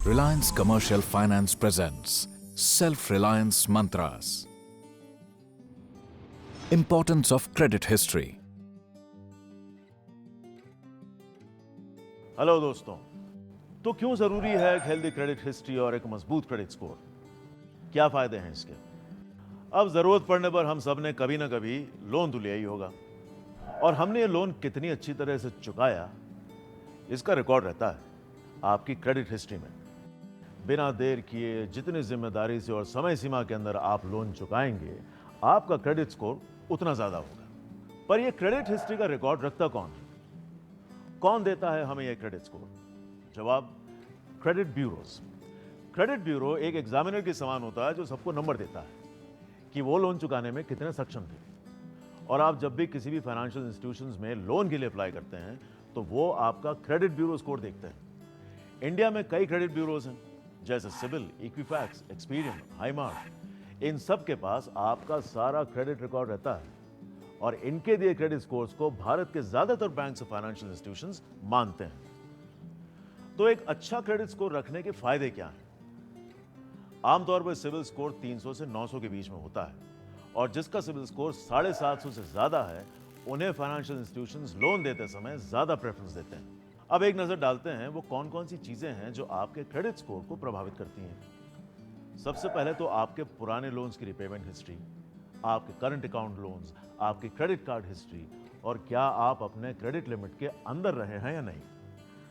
Reliance Commercial Finance presents Self-Reliance Mantras. Importance of Credit History. Hello दोस्तों। तो क्यों जरूरी है एक हेल्दी क्रेडिट हिस्ट्री और एक मजबूत क्रेडिट स्कोर? क्या फायदे हैं इसके? अब जरूरत पड़ने पर हम सब ने कभी ना कभी लोन तो लिया ही होगा, और हमने ये लोन कितनी अच्छी तरह से चुकाया इसका रिकॉर्ड रहता है आपकी क्रेडिट हिस्ट्री में। बिना देर किए, जितनी जिम्मेदारी से और समय सीमा के अंदर आप लोन चुकाएंगे, आपका क्रेडिट स्कोर उतना ज्यादा होगा। पर यह क्रेडिट हिस्ट्री का रिकॉर्ड रखता कौन है? कौन देता है हमें यह क्रेडिट स्कोर? जवाब, क्रेडिट ब्यूरोज। क्रेडिट ब्यूरो एक एग्जामिनर के समान होता है जो सबको नंबर देता है कि वो लोन चुकाने में कितने सक्षम थे। और आप जब भी किसी भी फाइनेंशियल इंस्टीट्यूशंस में लोन के लिए अप्लाई करते हैं तो वो आपका क्रेडिट ब्यूरो स्कोर देखते हैं। इंडिया में कई क्रेडिट ब्यूरोज हैं, जैसे सिबिल, इक्विफैक्स, एक्सपीरियन, हाईमार्क। इन सब के पास आपका सारा क्रेडिट रिकॉर्ड रहता है और इनके दिए क्रेडिट स्कोर्स को भारत के ज्यादातर बैंक्स और फाइनेंशियल इंस्टीट्यूशंस मानते हैं। तो एक अच्छा क्रेडिट स्कोर रखने के फायदे क्या हैं? आमतौर पर सिबिल स्कोर 300 से 900 के बीच में होता है, और जिसका सिबिल स्कोर 750 से ज्यादा है उन्हें फाइनेंशियल इंस्टीट्यूशंस लोन देते समय ज्यादा प्रेफरेंस देते हैं। अब एक नजर डालते हैं वो कौन कौन सी चीजें हैं जो आपके क्रेडिट स्कोर को प्रभावित करती हैं। सबसे पहले तो आपके पुराने लोन्स की रिपेमेंट हिस्ट्री, आपके करंट अकाउंट लोन्स, आपकी क्रेडिट कार्ड हिस्ट्री, और क्या आप अपने क्रेडिट लिमिट के अंदर रहे हैं या नहीं।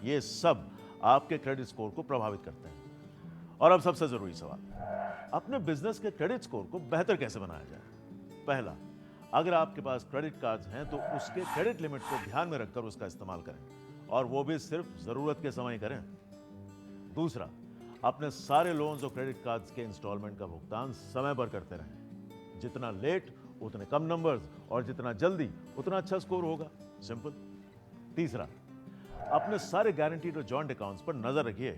ये सब आपके क्रेडिट स्कोर को प्रभावित करते हैं। और अब सबसे जरूरी सवाल, अपने बिजनेस के क्रेडिट स्कोर को बेहतर कैसे बनाया जाए? पहला, अगर आपके पास क्रेडिट कार्ड्स हैं तो उसके क्रेडिट लिमिट को ध्यान में रखकर उसका इस्तेमाल करें, और वो भी सिर्फ जरूरत के समय करें। दूसरा, अपने सारे लोन्स और क्रेडिट कार्ड्स के इंस्टॉलमेंट का भुगतान समय पर करते रहें। जितना लेट उतने कम नंबर्स, और जितना जल्दी उतना अच्छा स्कोर होगा। सिंपल। तीसरा, अपने सारे गारंटीड और जॉइंट अकाउंट्स पर नजर रखिए,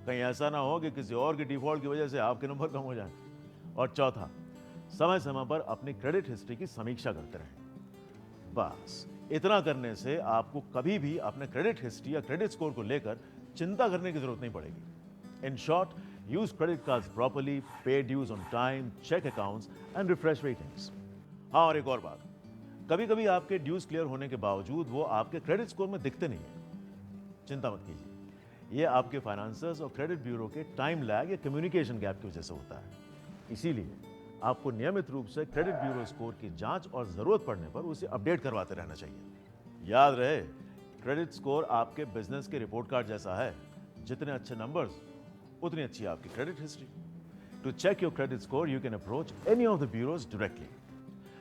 कहीं ऐसा ना हो कि किसी और की डिफॉल्ट की वजह से आपके नंबर कम हो जाएं। और चौथा, समय समय पर अपनी क्रेडिट हिस्ट्री की समीक्षा करते रहें। बस इतना करने से आपको कभी भी अपने क्रेडिट हिस्ट्री या क्रेडिट स्कोर को लेकर चिंता करने की जरूरत नहीं पड़ेगी। In short, use credit cards properly, pay dues on time, check accounts and refresh ratings. हाँ, और एक और बात, कभी कभी आपके ड्यूज क्लियर होने के बावजूद वो आपके क्रेडिट स्कोर में दिखते नहीं है। चिंता मत कीजिए, ये आपके फाइनेंसर्स और क्रेडिट ब्यूरो के टाइम लैग या कम्युनिकेशन गैप की वजह से होता है। इसीलिए आपको नियमित रूप से क्रेडिट ब्यूरो स्कोर की जांच और जरूरत पड़ने पर उसे अपडेट करवाते रहना चाहिए। याद रहे, क्रेडिट स्कोर आपके बिजनेस के रिपोर्ट कार्ड जैसा है। जितने अच्छे नंबर्स उतनी अच्छी आपकी credit history. To check your credit score you can approach any of the bureaus directly.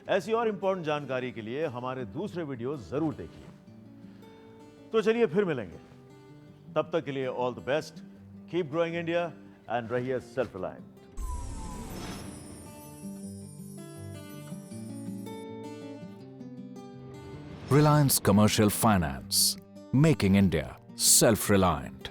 ऐसी और इंपॉर्टेंट जानकारी के लिए हमारे दूसरे वीडियो जरूर देखिए। तो चलिए फिर मिलेंगे, तब तक के लिए all the best, keep growing India and रहिए self reliant. Reliance Commercial Finance, making India self-reliant.